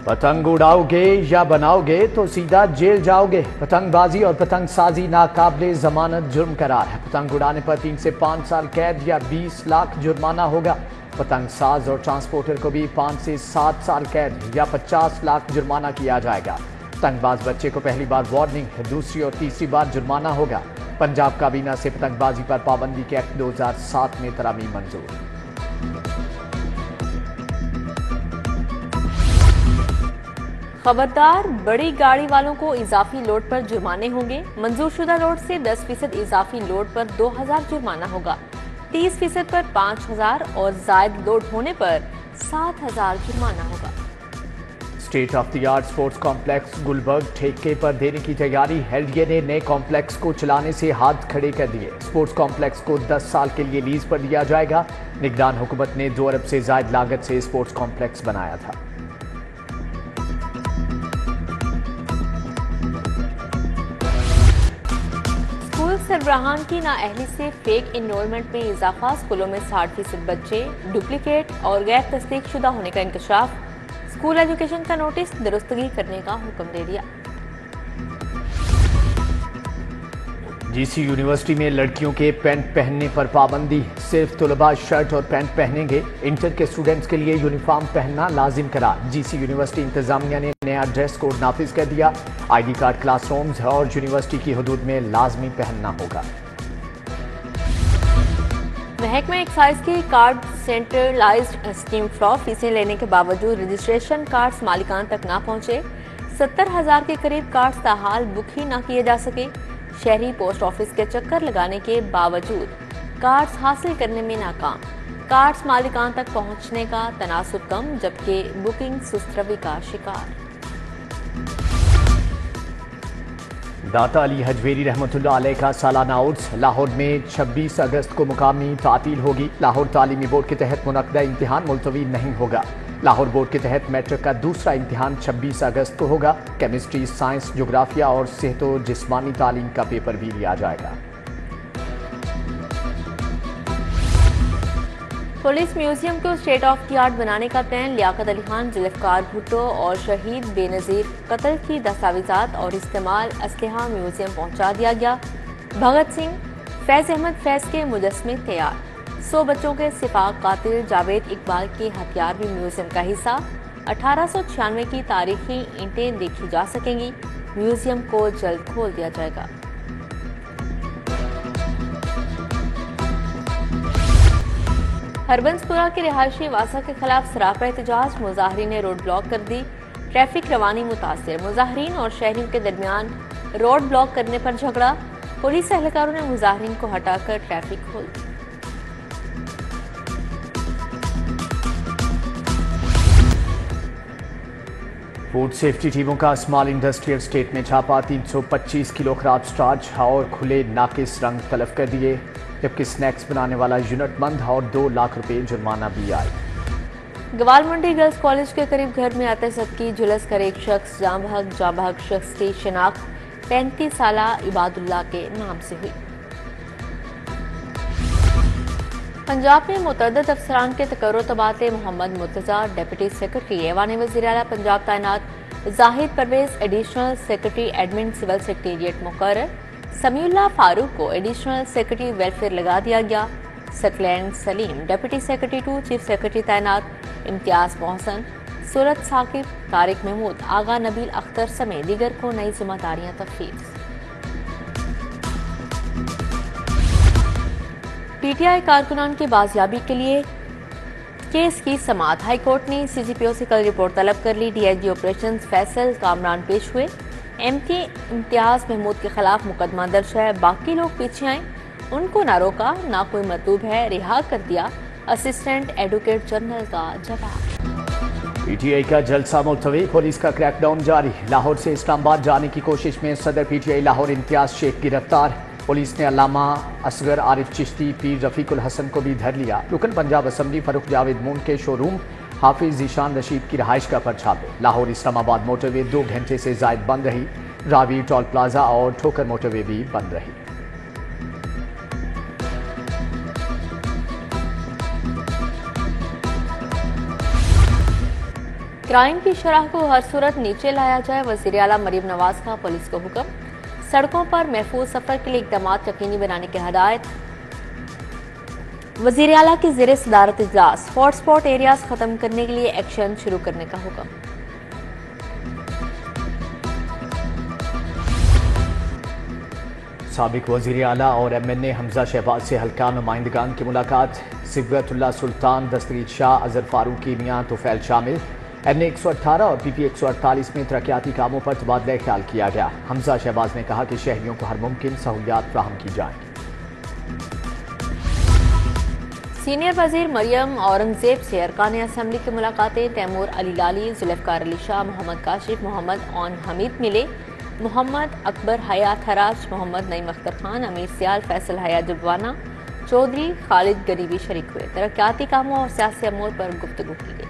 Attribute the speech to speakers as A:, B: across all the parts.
A: پتنگ اڑاؤ گے یا بناؤ گے تو سیدھا جیل جاؤ گے۔ پتنگ بازی اور پتنگ سازی ناقابل ضمانت جرم قرار ہے۔ پتنگ اڑانے پر 3 سے 5 سال قید یا 20 لاکھ جرمانہ ہوگا۔ پتنگ ساز اور ٹرانسپورٹر کو بھی 5 سے 7 سال قید یا 50 لاکھ جرمانہ کیا جائے گا۔ پتنگ باز بچے کو پہلی بار وارننگ، دوسری اور تیسری بار جرمانہ ہوگا۔ پنجاب کابینہ سے پتنگ بازی پر پابندی کے ایکٹ 2007 میں ترامیم منظور۔
B: خبردار، بڑی گاڑی والوں کو اضافی لوڈ پر جرمانے ہوں گے۔ منظور شدہ لوڈ سے 10% اضافی لوڈ پر 2000 جرمانہ ہوگا، 30% پر 5000 اور زائد لوڈ ہونے پر 7000 جرمانہ ہوگا۔
A: State of the art sports complex Gulberg ٹھیکے پر دینے کی تیاری۔ LDA نے نئے کمپلیکس کو چلانے سے ہاتھ کھڑے کر دیے۔ سپورٹس کمپلیکس کو 10 سال کے لیے لیز پر دیا جائے گا۔ نگران حکومت نے 2 ارب سے زائد لاگت سے سپورٹس کمپلیکس بنایا تھا۔
B: اسکول سربراہان کی نااہلی سے فیک انرولمنٹ میں اضافہ۔ اسکولوں میں 60% بچے ڈپلیکیٹ اور غیر تصدیق شدہ ہونے کا انکشاف۔ اسکول ایجوکیشن کا نوٹس درستگی کرنے کا حکم دے دیا۔
A: GC یونیورسٹی میں لڑکیوں کے پینٹ پہننے پر پابندی۔ صرف طلباء شرٹ اور پینٹ پہنیں گے۔ انٹر کے اسٹوڈنٹس کے لیے یونیفارم پہننا لازم قرار۔ GC یونیورسٹی انتظامیہ نے نیا ڈریس کوڈ نافذ کر دیا۔ ID کارڈ کلاس رومز اور یونیورسٹی کی حدود میں لازمی پہننا ہوگا۔
B: محکمہ ایکسائز کی کارڈ سینٹرلائزڈ اسکیم فلاء فیسیں لینے کے باوجود رجسٹریشن کارڈز مالکان تک نہ پہنچے۔ 70,000 کے قریب کارڈز تاحال بک ہی نہ کیے جا سکے۔ شہری پوسٹ آفس کے چکر لگانے کے باوجود کارڈز حاصل کرنے میں ناکام۔ کارڈز مالکان تک پہنچنے کا تناسب کم، جبکہ بکنگ سست روی کا شکار۔
A: داتا علی حجویری رحمۃ اللہ علیہ کا سالانہ عرس۔ لاہور میں 26 اگست کو مقامی تعطیل ہوگی۔ لاہور تعلیمی بورڈ کے تحت منعقدہ امتحان ملتوی نہیں ہوگا۔ لاہور بورڈ کے تحت میٹرک کا دوسرا امتحان 26 اگست کو ہوگا۔ کیمسٹری، سائنس، جغرافیہ اور صحت و جسمانی تعلیم کا پیپر بھی لیا جائے گا۔
B: پولیس میوزیم کو اسٹیٹ آف دی آرٹ بنانے کا پلان۔ لیاقت علی خان، ذوالفقار بھٹو اور شہید بے نظیر قتل کی دستاویزات اور استعمال اسلحہ میوزیم پہنچا دیا گیا۔ بھگت سنگھ، فیض احمد فیض کے مجسمے تیار۔ 100 بچوں کے سفاق قاتل جاوید اقبال کے ہتھیار بھی میوزیم کا حصہ۔ 1896 کی تاریخی اینٹیں دیکھی جا سکیں گی۔ میوزیم کو جلد کھول دیا جائے گا۔ ہربنس پورہ کے رہائشی واسا کے خلاف سراپا احتجاج۔ مظاہرین نے روڈ بلاک کر دی۔ ٹریفک روانی متاثر۔ مظاہرین اور شہریوں کے درمیان روڈ بلاک کرنے پر جھگڑا۔ پولیس اہلکاروں نے مظاہرین کو ہٹا کر ٹریفک کھول دی۔
A: فوڈ سیفٹی ٹیموں کا اسمال انڈسٹریل اسٹیٹ میں چھاپا۔ 325 کلو خراب سٹارچ اور کھلے ناقص رنگ تلف کر دیے، جبکہ سنیکس بنانے والا یونٹ بند اور 2 لاکھ روپے جرمانہ بھی آئے۔
B: گوال منڈی گرلز کالج کے قریب گھر میں آتے صدقی جھلس کر ایک شخص جاں بحق شخص کی شناخت 35 سالہ عباد اللہ کے نام سے ہوئی۔ پنجاب میں متعدد افسران کے تقرر و تبادلے۔ محمد مرتضیٰ ڈپٹی سیکرٹری ایوان وزیر اعلیٰ پنجاب تعینات۔ Zahid Pervez additional secretary admin civil secretariat مقرر۔ سمیع اللہ فاروق کو ایڈیشنل سیکرٹری ویلفیئر لگا دیا گیا۔ سکلین سلیم ڈپٹی سیکرٹری 2 چیف سیکرٹری تعینات۔ امتیاز محسن، سورت ثاقب، طارق محمود، آغا نبیل اختر سمیت دیگر کو نئی ذمہ داریاں تفویض۔ PTI کارکنان کی بازیابی کے لیے کیس کی سماعت۔ ہائی کورٹ نے CGPO سے کل رپورٹ طلب کر لی۔ DIG آپریشنز فیصل کامران پیش ہوئے۔ MP امتیاز محمود کے خلاف مقدمہ درج ہے۔ باقی لوگ پیچھے آئیں، ان کو نہ روکا، نہ کوئی مطلوب ہے، رہا کر دیا۔ اسسٹنٹ ایڈوکیٹ جنرل کا جواب۔
A: PTI کا جلسہ ملتوی۔ پولیس کا کریک ڈاؤن جاری۔ لاہور سے اسلام آباد جانے کی کوشش میں صدر PTI لاہور امتیاز شیخ گرفتار۔ پولیس نے علامہ اصغر عارف چشتی، پیر رفیق الحسن کو بھی دھر لیا۔ رکن پنجاب اسمبلی فاروق جاوید مون کے شو روم حافظ ذیشان رشید کی رہائش کا پر چھاپے۔ لاہور اسلام آباد موٹر وے 2 گھنٹے سے زائد بند رہی۔ راوی، ٹول پلازا اور ٹھوکر موٹر وے بھی بند رہی۔
B: کرائم کی شرح کو ہر صورت نیچے لایا جائے، وزیر اعلیٰ مریم نواز کا پولیس کو حکم۔ سڑکوں پر محفوظ سفر کے لیے اقدامات یقینی بنانے کی ہدایت۔ وزیر اعلیٰ کی زیر صدارت اجلاس، ہاٹ اسپاٹ ایریاز ختم کرنے کے لیے ایکشن شروع کرنے کا حکم۔
A: سابق وزیر اعلیٰ اور ایم این اے حمزہ شہباز سے حلقہ نمائندگان کی ملاقات، صبغت اللہ سلطان، دستگیر شاہ، اظہر فاروقی، میاں طفیل شامل۔ این اے 118 اور پی پی 148 میں ترقیاتی کاموں پر تبادلہ خیال کیا گیا۔ حمزہ شہباز نے کہا کہ شہریوں کو ہر ممکن سہولیات فراہم کی جائیں۔
B: سینئر وزیر مریم اورنگزیب سے ارکان اسمبلی کی ملاقاتیں، تیمور علی لالی، ذوالفقار علی شاہ، محمد کاشف، محمد اون حمید ملے۔ محمد اکبر حیات حراج، محمد نعیم اختر خان، امیر سیال، فیصل حیات ڈبوانہ، چودھری خالد غریبی شریک ہوئے۔ ترقیاتی کاموں اور سیاسی امور پر گفتگو کی گئی۔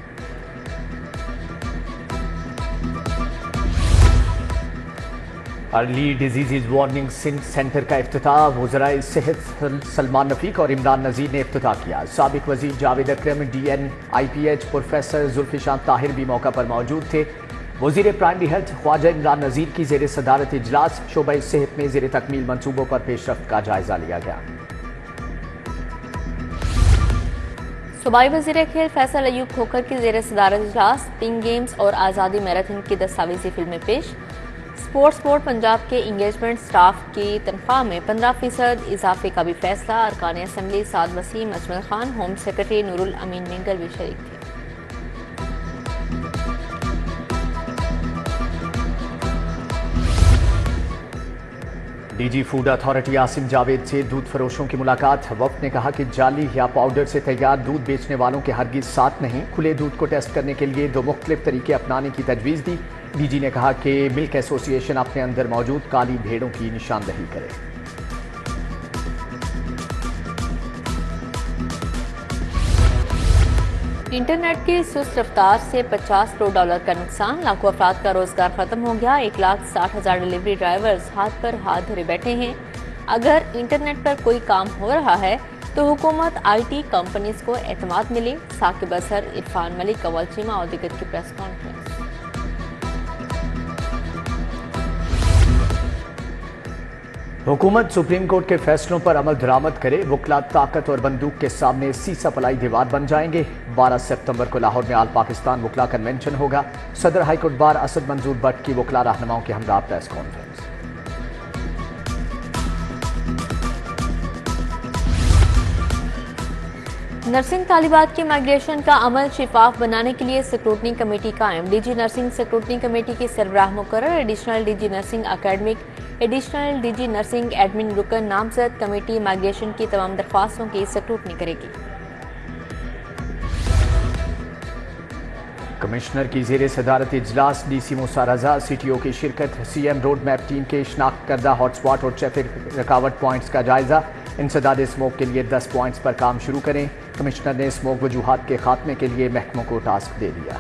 A: ارلی ڈیزیز وارننگ سینٹر کا افتتاح، وزرائے صحت سلمان رفیق اور عمران نذیر نے افتتاح کیا۔ سابق وزیر جاوید اکرم، ڈی این آئی پی ایچ پروفیسر زلفشان طاہر بھی موقع پر موجود تھے۔ وزیر پرائمری ہیلتھ خواجہ عمران نذیر کی زیر صدارت اجلاس، شعبہ صحت میں زیر تکمیل منصوبوں پر پیش رفت کا جائزہ لیا گیا۔
B: صوبائی وزیر کھیل فیصل ایوب کھوکھر کی زیر صدارت اجلاس، پنک گیمز اور آزادی میراتھن کی دستاویزی فلمیں پیش۔ اسپورٹس بورڈ پنجاب کے انگیجمنٹ سٹاف کی تنخواہ میں 15% اضافے کا بھی فیصلہ۔ ارکان اسمبلی سعد وسیم، اجمل خان، ہوم سیکرٹری نور الامین مینگل بھی شریک تھے۔
A: D G food authority Asim Javed سے دودھ فروشوں کی ملاقات، وفد نے کہا کہ جعلی یا پاؤڈر سے تیار دودھ بیچنے والوں کے ہرگز ساتھ نہیں، کھلے دودھ کو ٹیسٹ کرنے کے لیے 2 مختلف طریقے اپنانے کی تجویز دی۔ ڈی جی نے کہا کہ ملک ایسوسی ایشن اپنے اندر موجود کالی بھیڑوں کی نشاندہی کرے۔
B: انٹرنیٹ کی سست رفتار سے $50 کروڑ کا نقصان، لاکھوں افراد کا روزگار ختم ہو گیا۔ 1,60,000 ڈیلیوری ڈرائیورز ہاتھ پر ہاتھ دھرے بیٹھے ہیں۔ اگر انٹرنیٹ پر کوئی کام ہو رہا ہے تو حکومت آئی ٹی کمپنیز کو اعتماد ملے۔ ثاقب اظہر، عرفان ملک، اول چیمہ اور دیگر کی پریس کانفرنس۔
A: حکومت سپریم کورٹ کے فیصلوں پر عمل درآمد کرے، وکلا طاقت اور بندوق کے سامنے سیسا پلائی دیوار بن جائیں گے۔ 12 ستمبر کو لاہور میں آل پاکستان وکلا کنونشن ہوگا۔ صدر high court bar Asad Manzoor but کی وکلا رہنماؤں کے ہمراہ پریس کانفرنس۔
B: نرسنگ طالبات کی مائیگریشن کا عمل شفاف بنانے کے لیے سکروٹنی کمیٹی قائم، D G nursing scrutiny committee کی سربراہ مقرر، additional D G nursing academic, additional D G nursing admin رکن نامزد۔ کمیٹی مائیگریشن کی تمام درخواستوں کی سکروٹنی کرے گی۔
A: کمشنر کی زیر صدارت اجلاس، ڈی سی موسیٰ رضا، سی ٹی او کی شرکت، C M road map team کے شناخت کردہ ہاٹ اسپاٹ اور ٹریفک رکاوٹ پوائنٹس کا جائزہ، انسداد اسموک کے لیے 10 پوائنٹس پر کام شروع کریں۔ کمشنر نے اسموک وجوہات کے خاتمے کے لیے محکموں کو ٹاسک دے دیا۔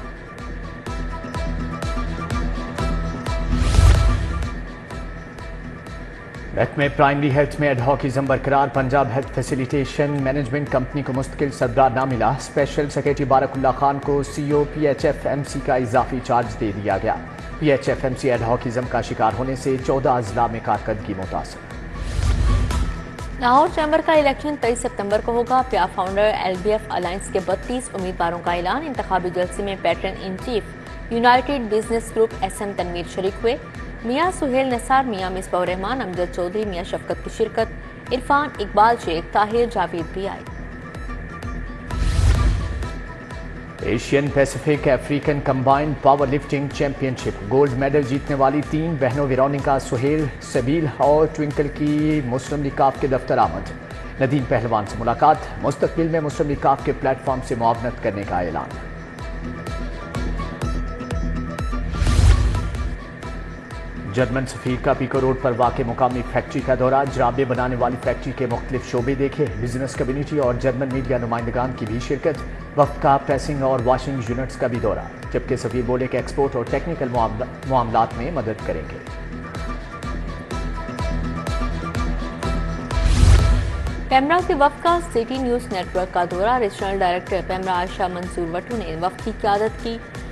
A: محکمہ پرائمری ہیلتھ میں ایڈ ہاکزم برقرار، Punjab health facilitation management company کو مستقل سربراہ نہ ملا۔ اسپیشل سیکرٹری بارک اللہ خان کو C O P H F M C کا اضافی چارج دے دیا گیا۔ P H F M C adhocism کا شکار ہونے سے 14 اضلاع میں کارکردگی متاثر۔
B: لاہور چیمبر کا الیکشن 23 ستمبر کو ہوگا۔ PIAF founder L D F alliance کے 32 امیدواروں کا اعلان، انتخابی جلسے میں patron in chief united business group S M Tanvir شریک ہوئے۔ میاں سہیل نثار، میاں مصباح الرحمان، امجد چودھری، میاں شفقت کی شرکت، عرفان اقبال شیخ، طاہر جاوید بھی آئے۔
A: Asian Pacific African combined power lifting championship, gold medal جیتنے والی 3 بہنوں ویرونیکا، سہیل، سبیل اور ٹوئنکل کی مسلم لیگ کاف کے دفتر آمد۔ ندیم پہلوان سے ملاقات، مستقبل میں مسلم لیگ کاف کے پلیٹ فارم سے معاونت کرنے کا اعلان۔ جرمن سفیر کا پیکو روڈ پر واقع مقامی فیکٹری کا دورہ، جرابے بنانے والی فیکٹری کے مختلف شعبے دیکھے، بزنس کمیونٹی اور جرمن میڈیا نمائندگان کی بھی شرکت، وقت کا پریسنگ اور واشنگ یونٹس کا بھی دورہ، جبکہ سفیر بولے کہ ایکسپورٹ اور ٹیکنیکل معاملات میں مدد کریں گے۔
B: پیمرا کے وفد کا سٹی نیوز نیٹ ورک کا دورہ، ریجنل ڈائریکٹر پیمرا عائشہ منصور وٹو نے وفد کی قیادت کی۔